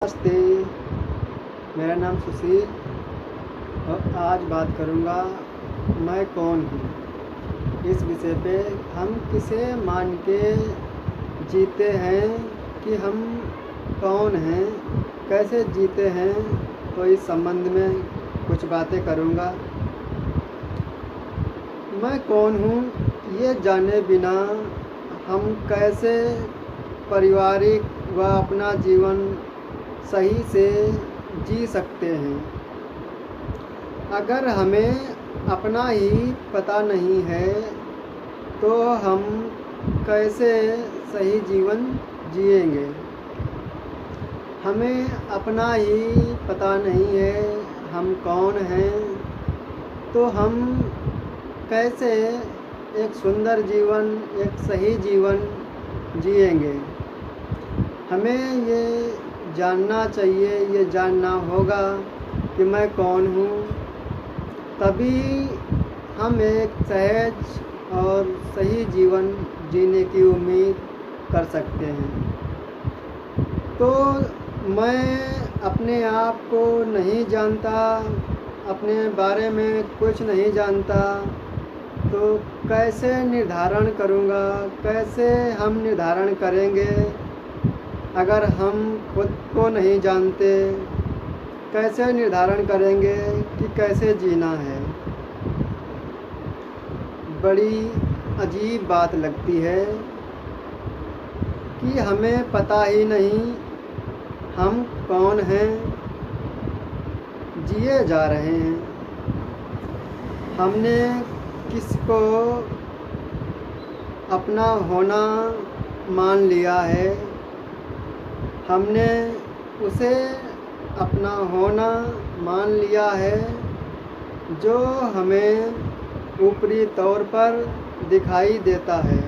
नमस्ते, मेरा नाम सुशील और आज बात करूँगा मैं कौन हूँ। इस विषय पे हम किसे मान के जीते हैं कि हम कौन हैं, कैसे जीते हैं, तो इस संबंध में कुछ बातें करूँगा। मैं कौन हूँ ये जाने बिना हम कैसे पारिवारिक व अपना जीवन सही से जी सकते हैं। अगर हमें अपना ही पता नहीं है तो हम कैसे सही जीवन जिएंगे। हमें अपना ही पता नहीं है हम कौन हैं तो हम कैसे एक सुंदर जीवन, एक सही जीवन जिएंगे। हमें ये जानना चाहिए, ये जानना होगा कि मैं कौन हूँ, तभी हम एक सहज और सही जीवन जीने की उम्मीद कर सकते हैं। तो मैं अपने आप को नहीं जानता, अपने बारे में कुछ नहीं जानता, तो कैसे निर्धारण करूँगा, कैसे हम निर्धारण करेंगे अगर हम खुद को नहीं जानते। कैसे निर्धारण करेंगे कि कैसे जीना है। बड़ी अजीब बात लगती है कि हमें पता ही नहीं हम कौन हैं, जिए जा रहे हैं। हमने किसको अपना होना मान लिया है, हमने उसे अपना होना मान लिया है जो हमें ऊपरी तौर पर दिखाई देता है,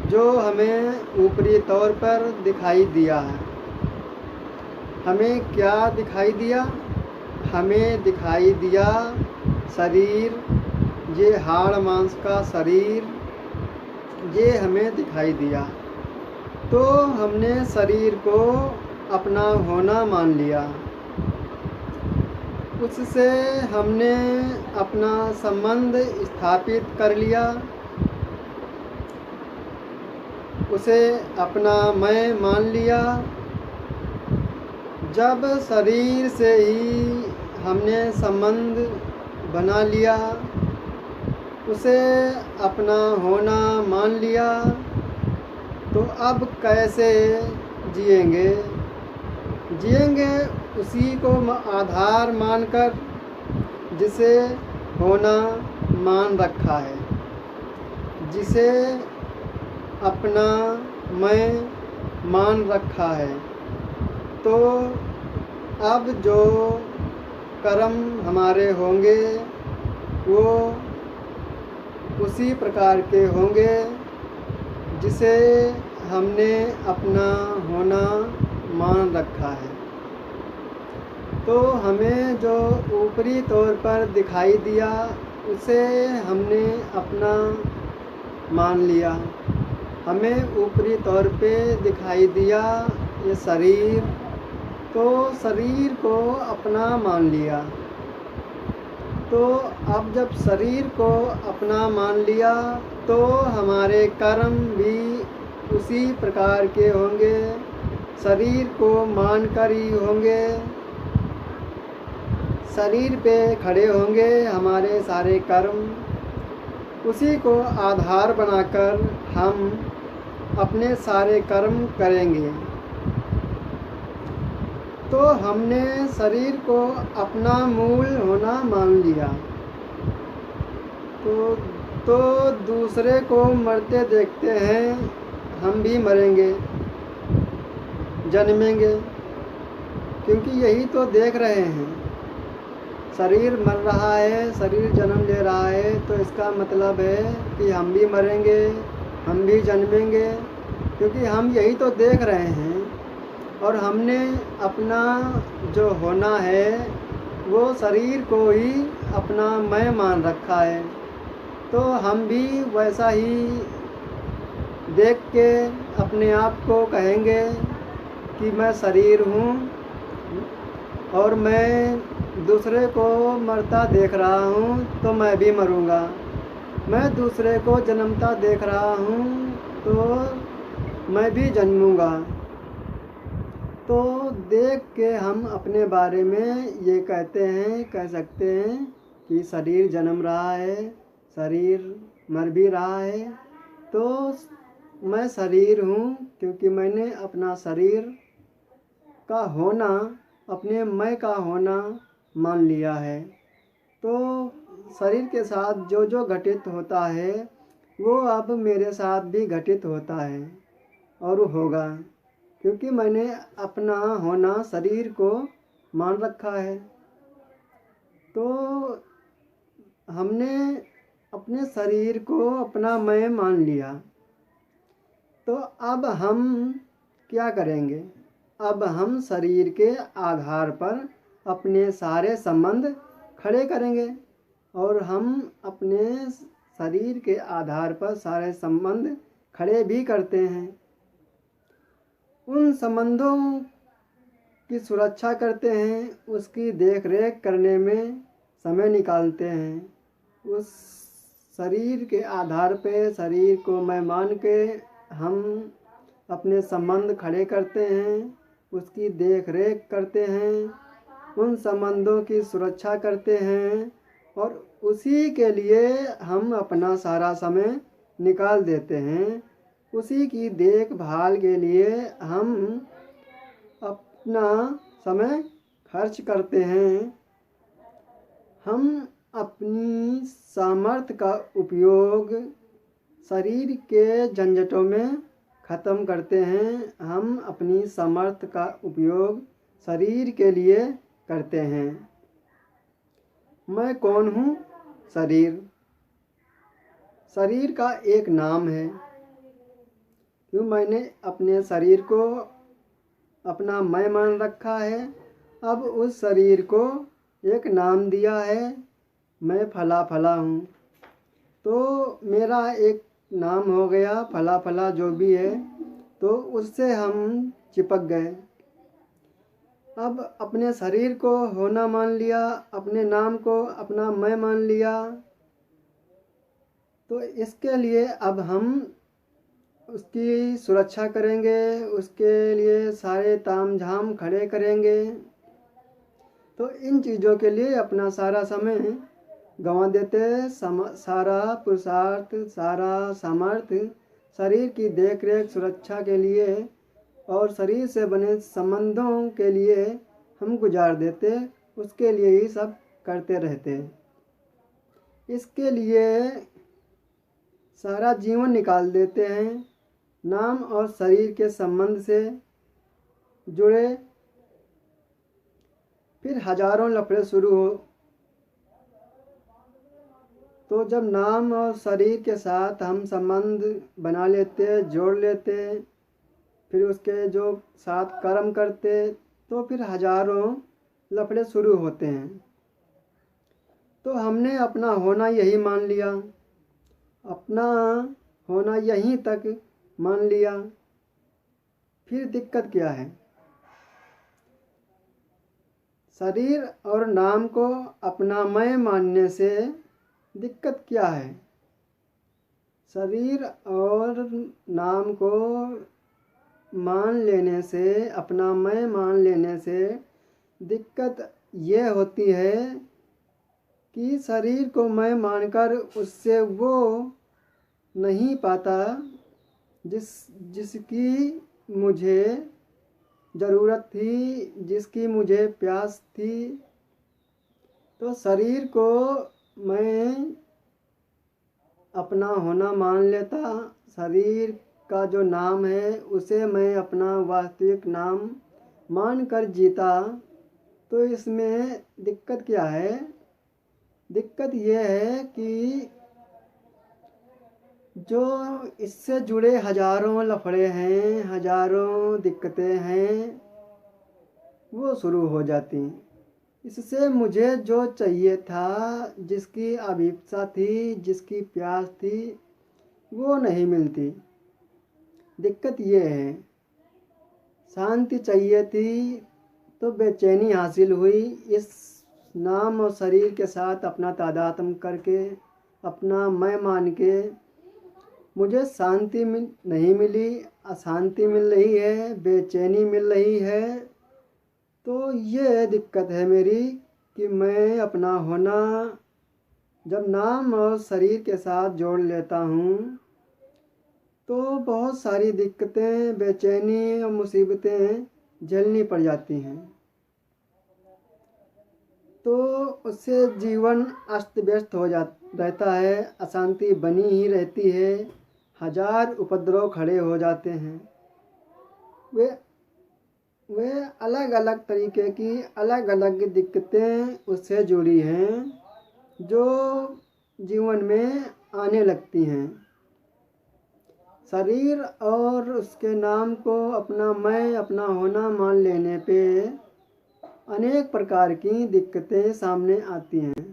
जो हमें ऊपरी तौर पर दिखाई दिया है। हमें क्या दिखाई दिया? हमें दिखाई दिया शरीर, ये हाड़ मांस का शरीर, ये हमें दिखाई दिया। तो हमने शरीर को अपना होना मान लिया, उससे हमने अपना संबंध स्थापित कर लिया, उसे अपना मैं मान लिया। जब शरीर से ही हमने संबंध बना लिया, उसे अपना होना मान लिया, तो अब कैसे जिएंगे? जिएंगे उसी को आधार मानकर जिसे होना मान रखा है, जिसे अपना मैं मान रखा है। तो अब जो कर्म हमारे होंगे वो उसी प्रकार के होंगे जिसे हमने अपना होना मान रखा है। तो हमें जो ऊपरी तौर पर दिखाई दिया उसे हमने अपना मान लिया। हमें ऊपरी तौर पे दिखाई दिया ये शरीर, तो शरीर को अपना मान लिया। तो अब जब शरीर को अपना मान लिया तो हमारे कर्म भी उसी प्रकार के होंगे, शरीर को मानकर ही होंगे। शरीर पे खड़े होंगे हमारे सारे कर्म, उसी को आधार बनाकर हम अपने सारे कर्म करेंगे। तो हमने शरीर को अपना मूल होना मान लिया, तो दूसरे को मरते देखते हैं, हम भी मरेंगे, जन्मेंगे, क्योंकि यही तो देख रहे हैं। शरीर मर रहा है, शरीर जन्म ले रहा है, तो इसका मतलब है कि हम भी मरेंगे, हम भी जन्मेंगे, क्योंकि हम यही तो देख रहे हैं। और हमने अपना जो होना है वो शरीर को ही अपना मैं मान रखा है। तो हम भी वैसा ही देख के अपने आप को कहेंगे कि मैं शरीर हूँ और मैं दूसरे को मरता देख रहा हूँ तो मैं भी मरूँगा। मैं दूसरे को जन्मता देख रहा हूँ तो मैं भी जन्मूँगा। तो देख के हम अपने बारे में ये कह सकते हैं कि शरीर जन्म रहा है, शरीर मर भी रहा है। तो मैं शरीर हूँ क्योंकि मैंने अपना शरीर का होना अपने मैं का होना मान लिया है। तो शरीर के साथ जो जो घटित होता है वो अब मेरे साथ भी घटित होता है और होगा, क्योंकि मैंने अपना होना शरीर को मान रखा है। तो हमने अपने शरीर को अपना मैं मान लिया। तो अब हम क्या करेंगे? अब हम शरीर के आधार पर अपने सारे संबंध खड़े करेंगे और हम अपने शरीर के आधार पर सारे संबंध खड़े भी करते हैं। उन संबंधों की सुरक्षा करते हैं, उसकी देख रेख करने में समय निकालते हैं। उस शरीर के आधार पे शरीर को मैं मान के हम अपने संबंध खड़े करते हैं, उसकी देख रेख करते हैं, उन संबंधों की सुरक्षा करते हैं और उसी के लिए हम अपना सारा समय निकाल देते हैं। उसी की देखभाल के लिए हम अपना समय खर्च करते हैं। हम अपनी सामर्थ्य का उपयोग शरीर के झंझटों में ख़त्म करते हैं। हम अपनी सामर्थ्य का उपयोग शरीर के लिए करते हैं। मैं कौन हूँ? शरीर। शरीर का एक नाम है, क्यों मैंने अपने शरीर को अपना मैं मान रखा है। अब उस शरीर को एक नाम दिया है, मैं फला फला हूँ। तो मेरा एक नाम हो गया फला फला जो भी है, तो उससे हम चिपक गए। अब अपने शरीर को होना मान लिया, अपने नाम को अपना मैं मान लिया। तो इसके लिए अब हम उसकी सुरक्षा करेंगे, उसके लिए सारे ताम झाम खड़े करेंगे। तो इन चीज़ों के लिए अपना सारा समय गंवा देते, सारा पुरुषार्थ सारा सामर्थ्य शरीर की देख रेख सुरक्षा के लिए और शरीर से बने संबंधों के लिए हम गुजार देते, उसके लिए ही सब करते रहते। इसके लिए सारा जीवन निकाल देते हैं। नाम और शरीर के संबंध से जुड़े फिर हजारों लफड़े शुरू हो। तो जब नाम और शरीर के साथ हम संबंध बना लेते, जोड़ लेते, फिर उसके जो साथ कर्म करते, तो फिर हजारों लफड़े शुरू होते हैं। तो हमने अपना होना यही मान लिया, अपना होना यहीं तक मान लिया। फिर दिक्कत क्या है? शरीर और नाम को अपना मैं मानने से दिक्कत क्या है? शरीर और नाम को मान लेने से, अपना मैं मान लेने से दिक्कत ये होती है कि शरीर को मैं मानकर उससे वो नहीं पाता जिसकी मुझे ज़रूरत थी, जिसकी मुझे प्यास थी। तो शरीर को मैं अपना होना मान लेता, शरीर का जो नाम है उसे मैं अपना वास्तविक नाम मान कर जीता। तो इसमें दिक्कत क्या है? दिक्कत यह है कि जो इससे जुड़े हजारों लफड़े हैं, हजारों दिक्कतें हैं, वो शुरू हो जाती। इससे मुझे जो चाहिए था, जिसकी अभिप्सा थी, जिसकी प्यास थी, वो नहीं मिलती। दिक्कत ये है। शांति चाहिए थी तो बेचैनी हासिल हुई। इस नाम और शरीर के साथ अपना तादात्म्य करके, अपना मैं मान के मुझे शांति नहीं मिली, अशांति मिल रही है, बेचैनी मिल रही है। तो ये दिक्कत है मेरी कि मैं अपना होना जब नाम और शरीर के साथ जोड़ लेता हूँ तो बहुत सारी दिक्कतें, बेचैनी और मुसीबतें झेलनी पड़ जाती हैं। तो उससे जीवन अस्त व्यस्त हो रहता है, अशांति बनी ही रहती है, हजार उपद्रव खड़े हो जाते हैं। वे अलग अलग तरीके की अलग अलग दिक्कतें उससे जुड़ी हैं जो जीवन में आने लगती हैं। शरीर और उसके नाम को अपना मैं, अपना होना मान लेने पे अनेक प्रकार की दिक्कतें सामने आती हैं।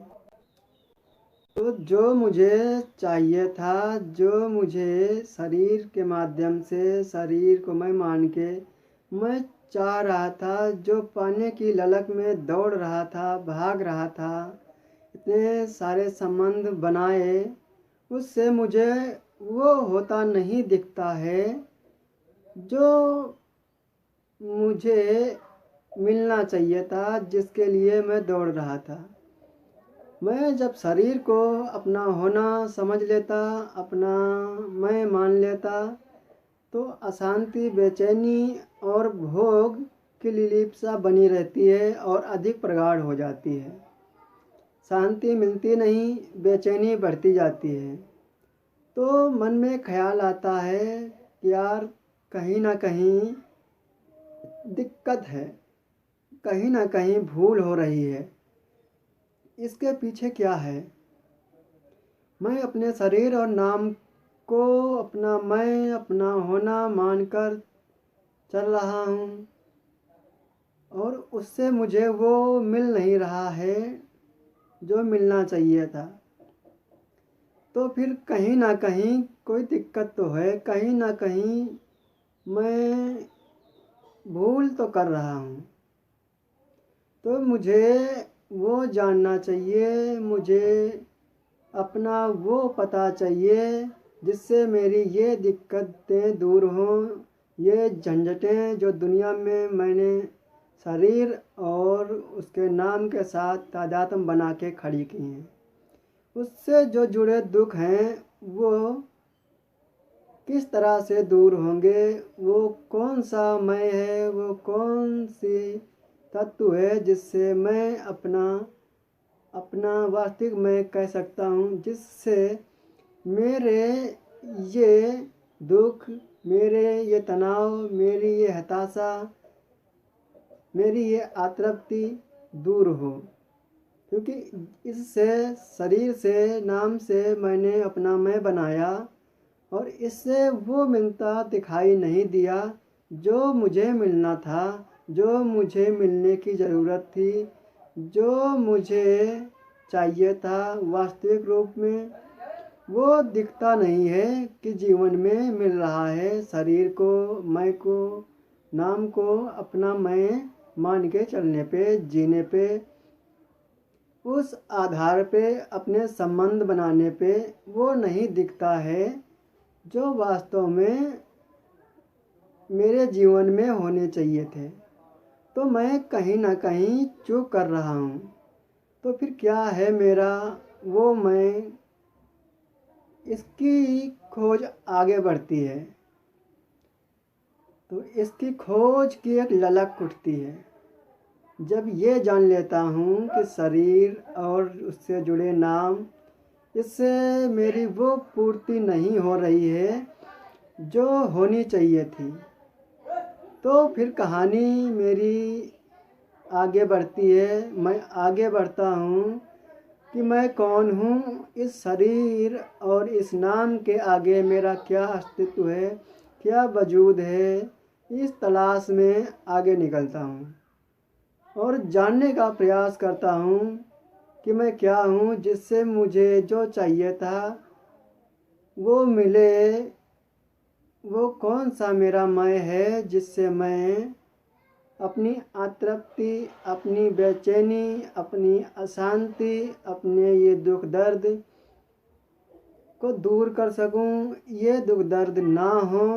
तो जो मुझे चाहिए था, जो मुझे शरीर के माध्यम से, शरीर को मैं मान के मैं चाह रहा था, जो पाने की ललक में दौड़ रहा था, भाग रहा था, इतने सारे संबंध बनाए, उससे मुझे वो होता नहीं दिखता है जो मुझे मिलना चाहिए था, जिसके लिए मैं दौड़ रहा था। मैं जब शरीर को अपना होना समझ लेता, अपना मैं मान लेता, तो अशांति, बेचैनी और भोग की लिलिप्सा बनी रहती है और अधिक प्रगाढ़ हो जाती है। शांति मिलती नहीं, बेचैनी बढ़ती जाती है। तो मन में ख्याल आता है कि यार कहीं ना कहीं दिक्कत है, कहीं ना कहीं भूल हो रही है, इसके पीछे क्या है। मैं अपने शरीर और नाम को अपना मैं, अपना होना मानकर चल रहा हूँ और उससे मुझे वो मिल नहीं रहा है जो मिलना चाहिए था। तो फिर कहीं ना कहीं कोई दिक्कत तो है, कहीं ना कहीं मैं भूल तो कर रहा हूँ। तो मुझे वो जानना चाहिए, मुझे अपना वो पता चाहिए जिससे मेरी ये दिक्कतें दूर हों, ये झंझटें जो दुनिया में मैंने शरीर और उसके नाम के साथ तादात्म्य बना के खड़ी की हैं, उससे जो जुड़े दुख हैं वो किस तरह से दूर होंगे। वो कौन सा मैं है, वो कौन सी तत्व है जिससे मैं अपना वास्तविक मैं कह सकता हूँ, जिससे मेरे ये दुख, मेरे ये तनाव, मेरी ये हताशा, मेरी ये आतृप्ति दूर हो। क्योंकि इससे, शरीर से, नाम से मैंने अपना मैं बनाया और इससे वो मिलता दिखाई नहीं दिया जो मुझे मिलना था, जो मुझे मिलने की ज़रूरत थी, जो मुझे चाहिए था वास्तविक रूप में। वो दिखता नहीं है कि जीवन में मिल रहा है। शरीर को, मैं को, नाम को अपना मैं मान के चलने पे, जीने पे, उस आधार पे अपने संबंध बनाने पे वो नहीं दिखता है जो वास्तव में मेरे जीवन में होने चाहिए थे। तो मैं कहीं ना कहीं चूक कर रहा हूँ। तो फिर क्या है मेरा वो मैं, इसकी खोज आगे बढ़ती है। तो इसकी खोज की एक ललक उठती है। जब ये जान लेता हूँ कि शरीर और उससे जुड़े नाम, इससे मेरी वो पूर्ति नहीं हो रही है जो होनी चाहिए थी, तो फिर कहानी मेरी आगे बढ़ती है। मैं आगे बढ़ता हूँ कि मैं कौन हूँ, इस शरीर और इस नाम के आगे मेरा क्या अस्तित्व है, क्या वजूद है। इस तलाश में आगे निकलता हूँ और जानने का प्रयास करता हूँ कि मैं क्या हूँ, जिससे मुझे जो चाहिए था वो मिले, वो कौन सा मेरा मैं है जिससे मैं अपनी अतृप्ति, अपनी बेचैनी, अपनी अशांति, अपने ये दुख दर्द को दूर कर सकूं, ये दुख दर्द ना हो।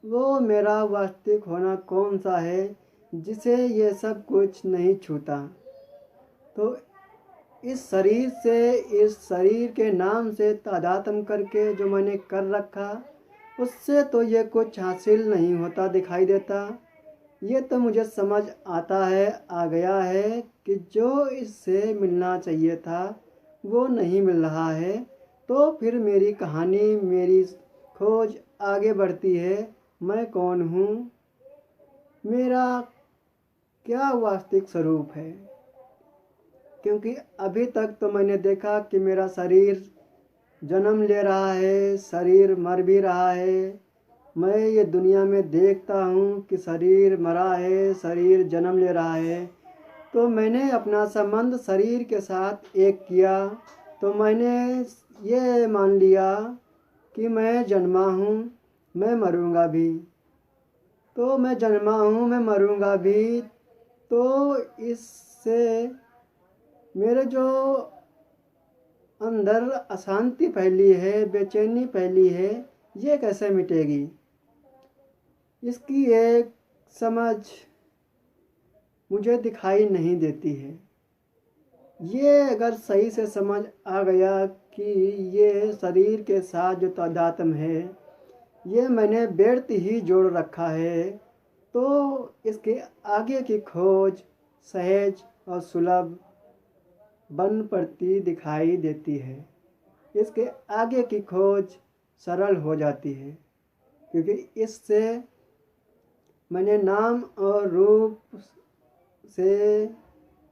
वो मेरा वास्तविक होना कौन सा है जिसे ये सब कुछ नहीं छूता। तो इस शरीर से, इस शरीर के नाम से तादात्म्य करके जो मैंने कर रखा, उससे तो ये कुछ हासिल नहीं होता दिखाई देता। ये तो मुझे समझ आता है, आ गया है कि जो इससे मिलना चाहिए था वो नहीं मिल रहा है। तो फिर मेरी कहानी, मेरी खोज आगे बढ़ती है। मैं कौन हूँ, मेरा क्या वास्तविक स्वरूप है। क्योंकि अभी तक तो मैंने देखा कि मेरा शरीर जन्म ले रहा है, शरीर मर भी रहा है। मैं ये दुनिया में देखता हूँ कि शरीर मरा है, शरीर जन्म ले रहा है। तो मैंने अपना संबंध शरीर के साथ एक किया, तो मैंने ये मान लिया कि मैं जन्मा हूँ, मैं मरूँगा भी। तो मैं जन्मा हूँ, मैं मरूँगा भी। तो इससे मेरे जो अंदर अशांति फैली है, बेचैनी फैली है, ये कैसे मिटेगी। इसकी एक समझ मुझे दिखाई नहीं देती है। ये अगर सही से समझ आ गया कि ये शरीर के साथ जो तादात्म्य है ये मैंने व्यर्थ ही जोड़ रखा है, तो इसके आगे की खोज सहज और सुलभ बन पड़ती दिखाई देती है। इसके आगे की खोज सरल हो जाती है, क्योंकि इससे मैंने नाम और रूप से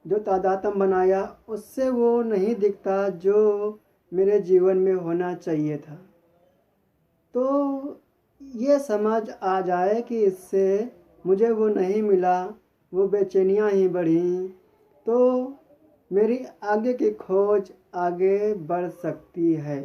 जो तादात्म्य बनाया उससे वो नहीं दिखता जो मेरे जीवन में होना चाहिए था। तो ये समझ आ जाए कि इससे मुझे वो नहीं मिला, वो बेचैनियाँ ही बढ़ीं, तो मेरी आगे की खोज आगे बढ़ सकती है।